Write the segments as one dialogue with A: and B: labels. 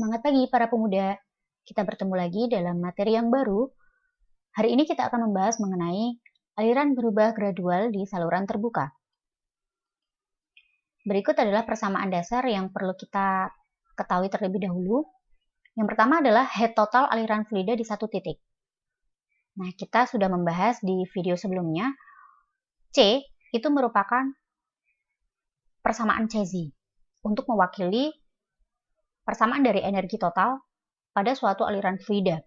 A: Semangat pagi para pemuda. Kita bertemu lagi dalam materi yang baru. Hari ini kita akan membahas mengenai aliran berubah gradual di saluran terbuka. Berikut adalah persamaan dasar yang perlu kita ketahui terlebih dahulu. Yang pertama adalah head total aliran fluida di satu titik. Nah, kita sudah membahas di video sebelumnya. C itu merupakan persamaan Cesi untuk mewakili persamaan dari energi total pada suatu aliran fluida.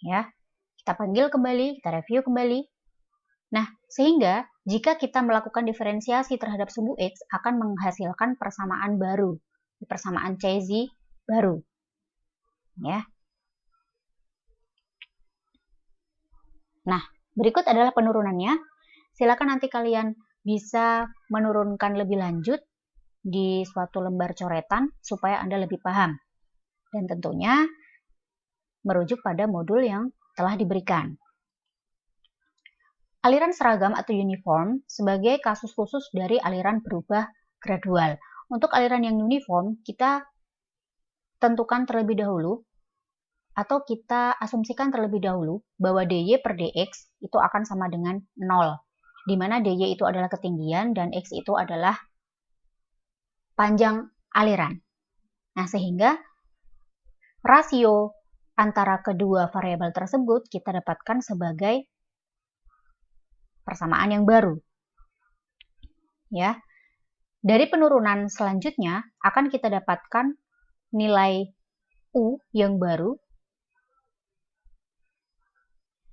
A: Ya, kita panggil kembali, kita review kembali. Nah, sehingga jika kita melakukan diferensiasi terhadap sumbu X akan menghasilkan persamaan baru, persamaan Cesi baru. Ya. Nah, berikut adalah penurunannya. Silakan nanti kalian bisa menurunkan lebih lanjut di suatu lembar coretan supaya Anda lebih paham. Dan tentunya merujuk pada modul yang telah diberikan. Aliran seragam atau uniform sebagai kasus khusus dari aliran berubah gradual. Untuk aliran yang uniform, kita tentukan terlebih dahulu atau kita asumsikan terlebih dahulu bahwa dy per dx itu akan sama dengan 0, di mana dy itu adalah ketinggian dan x itu adalah panjang aliran. Nah, sehingga rasio antara kedua variabel tersebut kita dapatkan sebagai persamaan yang baru. Ya. Dari penurunan selanjutnya akan kita dapatkan nilai U yang baru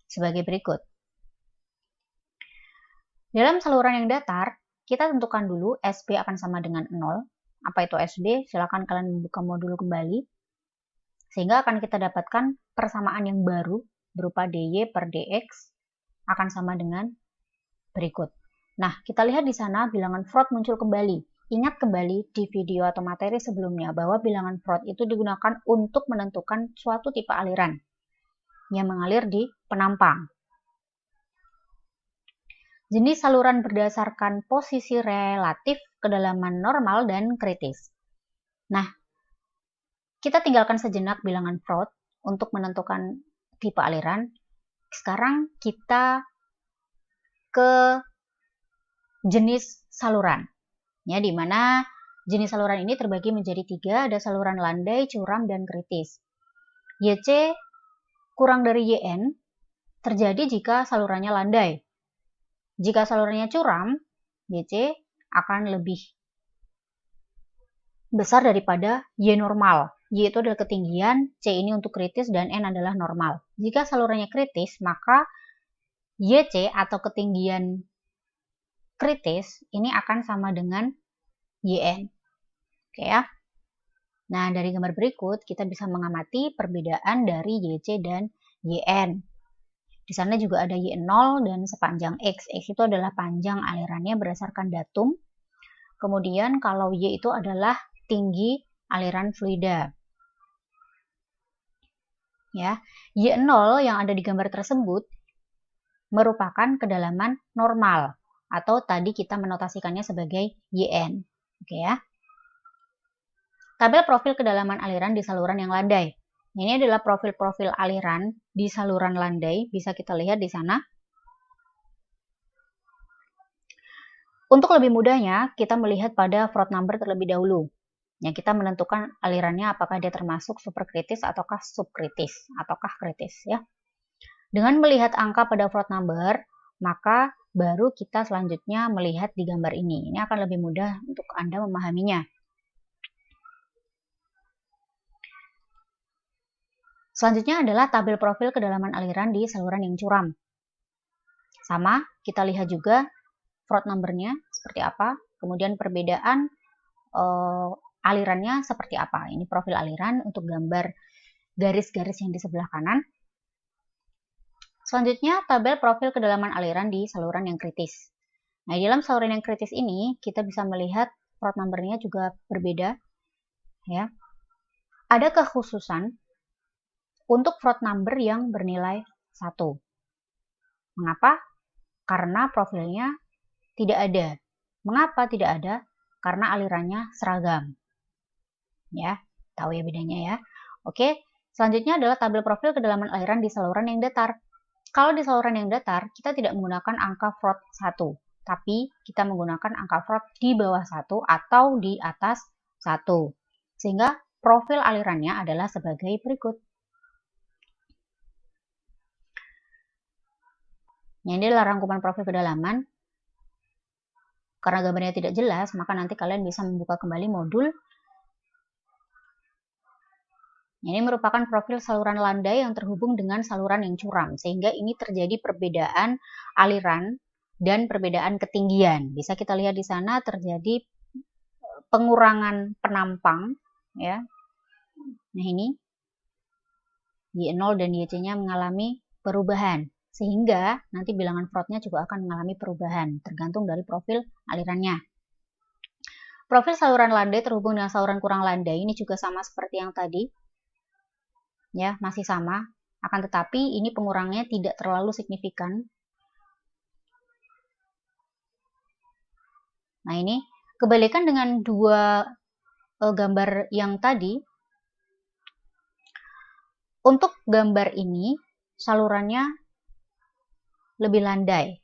A: sebagai berikut. Dalam saluran yang datar, kita tentukan dulu SB akan sama dengan 0. Apa itu SB? Silakan kalian membuka modul kembali. Sehingga akan kita dapatkan persamaan yang baru berupa dy per dx akan sama dengan berikut. Nah, kita lihat di sana bilangan Freud muncul kembali. Ingat kembali di video atau materi sebelumnya bahwa bilangan Freud itu digunakan untuk menentukan suatu tipe aliran yang mengalir di penampang. Jenis saluran berdasarkan posisi relatif kedalaman normal dan kritis. Nah, kita tinggalkan sejenak bilangan Freud untuk menentukan tipe aliran. Sekarang kita ke jenis saluran. Ya, di mana jenis saluran ini terbagi menjadi 3, ada saluran landai, curam, dan kritis. YC kurang dari YN terjadi jika salurannya landai. Jika salurannya curam, YC akan lebih besar daripada Y normal. Y itu adalah ketinggian, C ini untuk kritis, dan N adalah normal. Jika salurannya kritis, maka YC atau ketinggian kritis ini akan sama dengan YN. Oke ya. Nah, dari gambar berikut kita bisa mengamati perbedaan dari YC dan YN. Di sana juga ada Y0 dan sepanjang X. X itu adalah panjang alirannya berdasarkan datum. Kemudian kalau Y itu adalah tinggi aliran fluida. Ya, Y0 yang ada di gambar tersebut merupakan kedalaman normal atau tadi kita menotasikannya sebagai YN. Oke ya. Tabel profil kedalaman aliran di saluran yang landai. Ini adalah profil-profil aliran di saluran landai, bisa kita lihat di sana. Untuk lebih mudahnya, kita melihat pada Freud number terlebih dahulu. Ya, kita menentukan alirannya apakah dia termasuk superkritis ataukah subkritis ataukah kritis ya. Dengan melihat angka pada Freud number, maka baru kita selanjutnya melihat di gambar ini. Ini akan lebih mudah untuk Anda memahaminya. Selanjutnya adalah tabel profil kedalaman aliran di saluran yang curam. Sama, kita lihat juga Freud number-nya seperti apa, kemudian perbedaan alirannya seperti apa. Ini profil aliran untuk gambar garis-garis yang di sebelah kanan. Selanjutnya, tabel profil kedalaman aliran di saluran yang kritis. Nah, di dalam saluran yang kritis ini, kita bisa melihat Freud number-nya juga berbeda. Ya. Ada kekhususan untuk Freud number yang bernilai 1. Mengapa? Karena profilnya tidak ada. Mengapa tidak ada? Karena alirannya seragam. Ya, Tahu ya bedanya ya. Oke, selanjutnya adalah tabel profil kedalaman aliran di saluran yang datar. Kalau di saluran yang datar, kita tidak menggunakan angka Froude 1, tapi kita menggunakan angka Froude di bawah 1 atau di atas 1. Sehingga profil alirannya adalah sebagai berikut. Ini adalah rangkuman profil kedalaman. Karena gambarnya tidak jelas, maka nanti kalian bisa membuka kembali modul. Ini merupakan profil saluran landai yang terhubung dengan saluran yang curam, sehingga ini terjadi perbedaan aliran dan perbedaan ketinggian. Bisa kita lihat di sana terjadi pengurangan penampang, ya. Nah ini Y0 dan YC-nya mengalami perubahan, sehingga nanti bilangan Froude-nya juga akan mengalami perubahan, tergantung dari profil alirannya. Profil saluran landai terhubung dengan saluran kurang landai ini juga sama seperti yang tadi. Ya, masih sama, akan tetapi ini pengurangannya tidak terlalu signifikan. Nah, ini kebalikan dengan dua gambar yang tadi. Untuk gambar ini salurannya lebih landai.